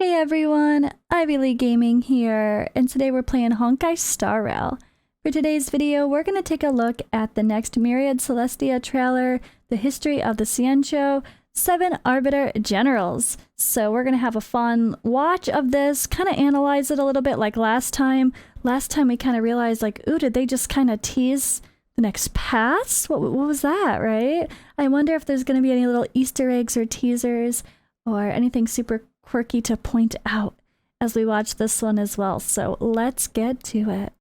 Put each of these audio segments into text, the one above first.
Hey everyone, IvyLeeGaming here, and today we're playing Honkai Star Rail. For today's video, we're going to take a look at the next Myriad Celestia trailer, the history of the Xianzhou, 7 Arbiter-Generals. So we're going to have a fun watch of this, kind of analyze it a little bit like last time. Last time we kind of realized like, ooh, did they just kind of tease the next paths? What was that, right? I wonder if there's going to be any little Easter eggs or teasers or anything super quirky to point out as we watch this one as well. So let's get to it.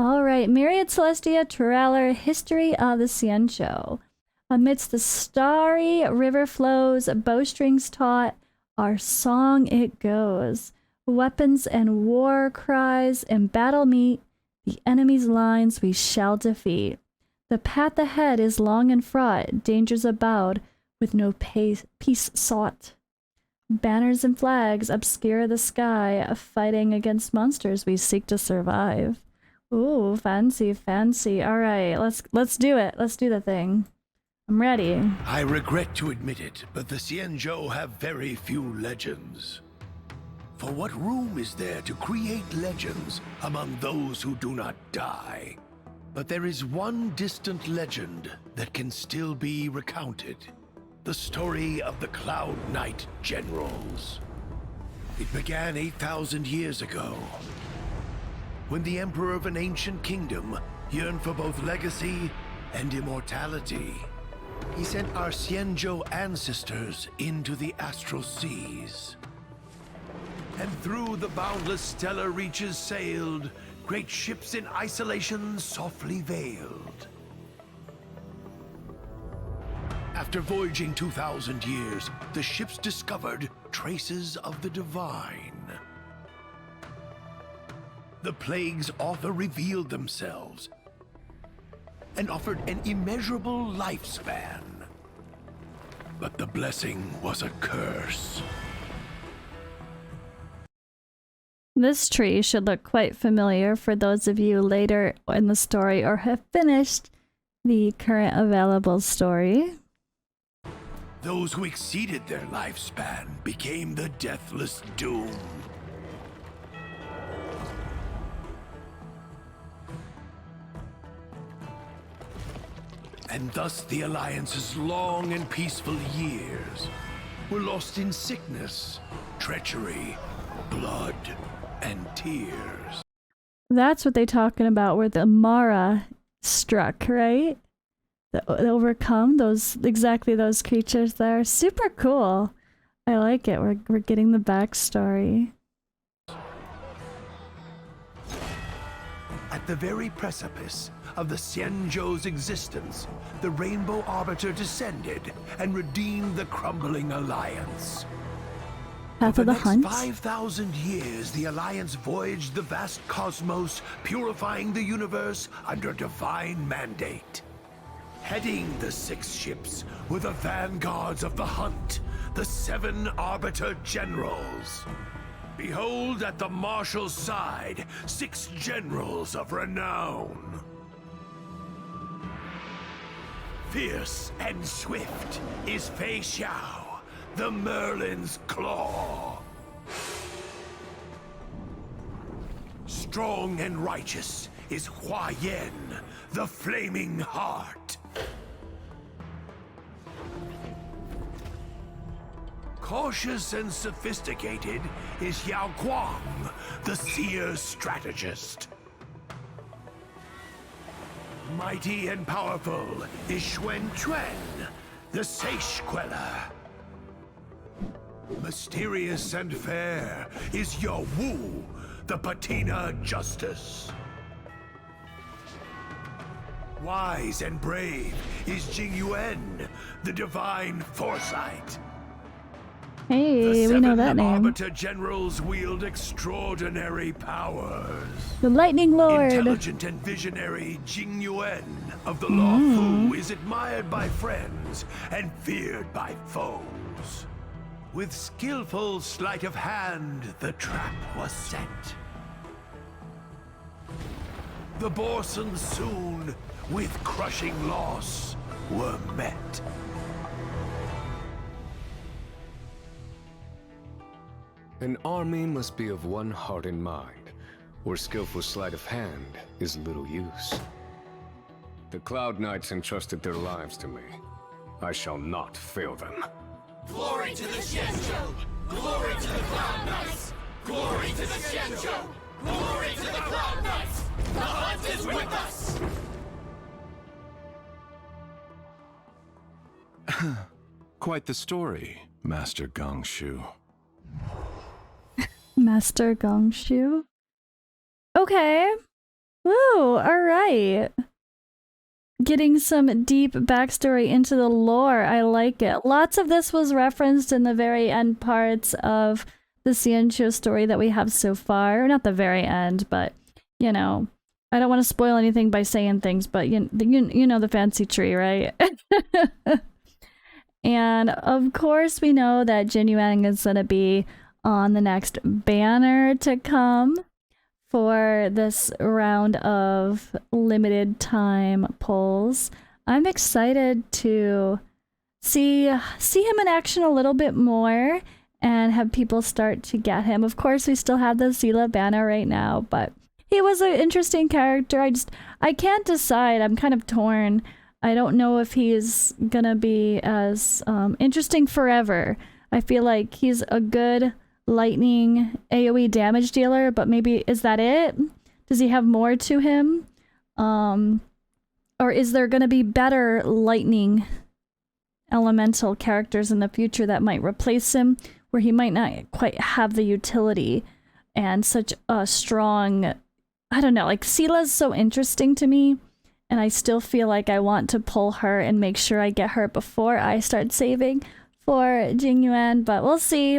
Alright, Myriad Celestia trailer, history of the Xianzhou. Amidst the starry river flows, bowstrings taut, our song it goes. Weapons and war cries in battle meet, the enemy's lines we shall defeat. The path ahead is long and fraught, dangers abound, with no peace sought. Banners and flags obscure the sky, fighting against monsters we seek to survive. Ooh, fancy, fancy. Alright, let's do it. Let's do the thing. I'm ready. I regret to admit it, but the Xianzhou have very few legends. For what room is there to create legends among those who do not die? But there is one distant legend that can still be recounted. The story of the Cloud Knight Generals. It began 8,000 years ago, when the Emperor of an ancient kingdom yearned for both legacy and immortality. He sent our Xianzhou ancestors into the astral seas. And through the boundless stellar reaches sailed, great ships in isolation softly veiled. After voyaging 2,000 years, the ships discovered traces of the divine. The plague's author revealed themselves and offered an immeasurable lifespan. But the blessing was a curse. This tree should look quite familiar for those of you later in the story or have finished the current available story. Those who exceeded their lifespan became the Deathless Doom. And thus the Alliance's long and peaceful years were lost in sickness, treachery, blood, and tears. That's what they're talking about where the Mara struck, right? The overcome exactly those creatures there. Super cool. I like it. We're getting the backstory. At the very precipice of the Xianzhou's existence, the Rainbow Arbiter descended and redeemed the crumbling Alliance. Path of the Hunt. 5,000 years, the Alliance voyaged the vast cosmos, purifying the universe under divine mandate. Heading the 6 ships were the vanguards of the hunt, the 7 Arbiter-Generals. Behold at the marshal's side, 6 generals of renown. Fierce and swift is Fei Xiao, the Merlin's claw. Strong and righteous is Hua Yan, the flaming heart. Cautious and sophisticated is Yao Guang, the seer strategist. Mighty and powerful is Xuan Quan, the sage queller. Mysterious and fair is Yao Wu, the patina justice. Wise and brave is Jing Yuan, the divine foresight. Hey, we know that name. The 7 Arbiter-Generals wield extraordinary powers. The Lightning Lord. Intelligent and visionary Jing Yuan of the Law Fu is admired by friends and feared by foes. With skillful sleight of hand, the trap was set. The Borsons soon, with crushing loss, were met. An army must be of one heart and mind, where skillful sleight of hand is little use. The Cloud Knights entrusted their lives to me. I shall not fail them. Glory to the Xianzhou! Glory to the Cloud Knights! Glory to the Xianzhou! Glory to the Cloud Knights! The hunt is with us! Quite the story, Master Gongshu. Master Gongshu. Okay. Woo, alright. Getting some deep backstory into the lore. I like it. Lots of this was referenced in the very end parts of the Xianzhou story that we have so far. Not the very end, but, you know, I don't want to spoil anything by saying things, but you know the fancy tree, right? And of course we know that Jing Yuan is going to be on the next banner to come for this round of limited time polls. I'm excited to see him in action a little bit more and have people start to get him. Of course, we still have the Zila banner right now, but he was an interesting character. I can't decide. I'm kind of torn. I don't know if he's gonna be as interesting forever. I feel like he's a good lightning AoE damage dealer, but maybe is that it? Does he have more to him? Or is there gonna be better lightning elemental characters in the future that might replace him, where he might not quite have the utility and such a strong, I don't know, like Sila's so interesting to me, and I still feel like I want to pull her and make sure I get her before I start saving for Jing Yuan, but we'll see.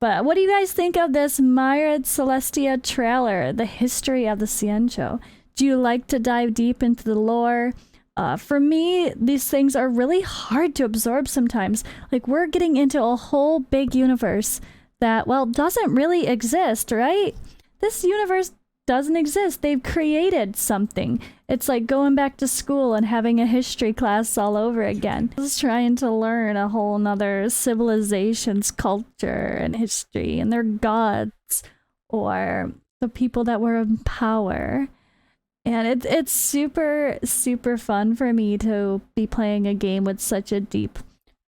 But what do you guys think of this Myriad Celestia trailer, the history of the Xianzhou? Do you like to dive deep into the lore? For me, these things are really hard to absorb sometimes. Like, we're getting into a whole big universe that, well, doesn't really exist, right? This universe doesn't exist. They've created something. It's like going back to school and having a history class all over again. Just trying to learn a whole nother civilization's culture and history and their gods or the people that were in power. And it's super, super fun for me to be playing a game with such a deep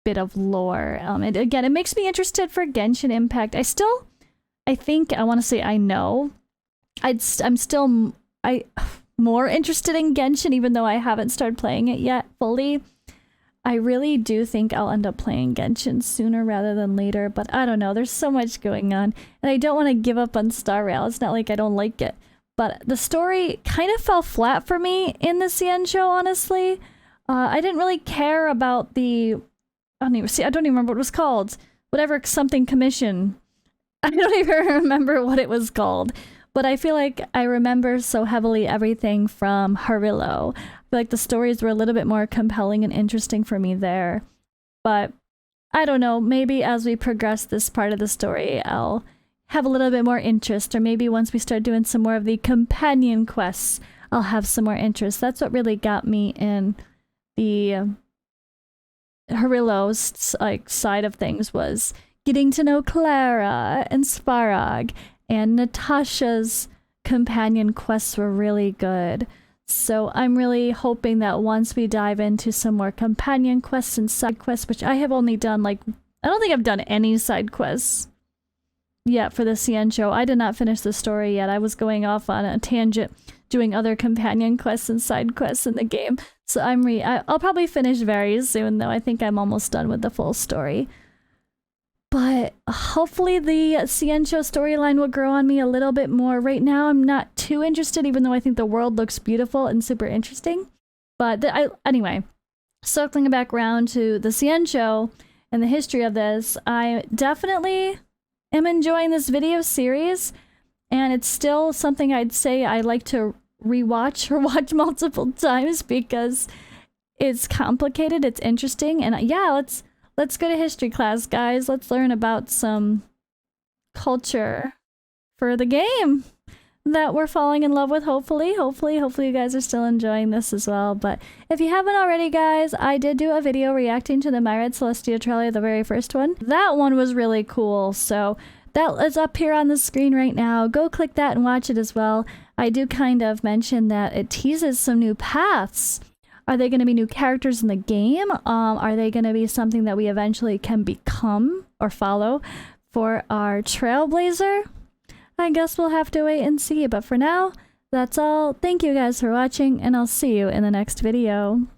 bit of lore. And again, it makes me interested for Genshin Impact. I'm still more interested in Genshin, even though I haven't started playing it yet fully. I really do think I'll end up playing Genshin sooner rather than later, but I don't know. There's so much going on, and I don't want to give up on Star Rail. It's not like I don't like it, but the story kind of fell flat for me in the Xianzhou, honestly. I didn't really care about I don't even remember what it was called. Whatever, something commission. I don't even remember what it was called. But I feel like I remember so heavily everything from Harillo. I feel like the stories were a little bit more compelling and interesting for me there. But I don't know, maybe as we progress this part of the story, I'll have a little bit more interest. Or maybe once we start doing some more of the companion quests, I'll have some more interest. That's what really got me in the Harillo's side of things, was getting to know Clara and Svarog. And Natasha's companion quests were really good. So I'm really hoping that once we dive into some more companion quests and side quests, which I have only done, I don't think I've done any side quests yet for the Xianzhou. I did not finish the story yet. I was going off on a tangent doing other companion quests and side quests in the game. So I'll probably finish very soon, though. I think I'm almost done with the full story. But hopefully the Xianzhou storyline will grow on me a little bit more. Right now, I'm not too interested, even though I think the world looks beautiful and super interesting. But anyway, circling back around to the Xianzhou and the history of this, I definitely am enjoying this video series. And it's still something I'd say I like to rewatch or watch multiple times because it's complicated, it's interesting. And yeah, let's let's go to history class, guys. Let's learn about some culture for the game that we're falling in love with. Hopefully you guys are still enjoying this as well. But if you haven't already, guys, I did do a video reacting to the Myriad Celestia trailer, the very first one. That one was really cool, so that is up here on the screen right now. Go click that and watch it as well. I do kind of mention that it teases some new paths. Are they going to be new characters in the game? Are they going to be something that we eventually can become or follow for our Trailblazer? I guess we'll have to wait and see, but for now, that's all. Thank you guys for watching, and I'll see you in the next video.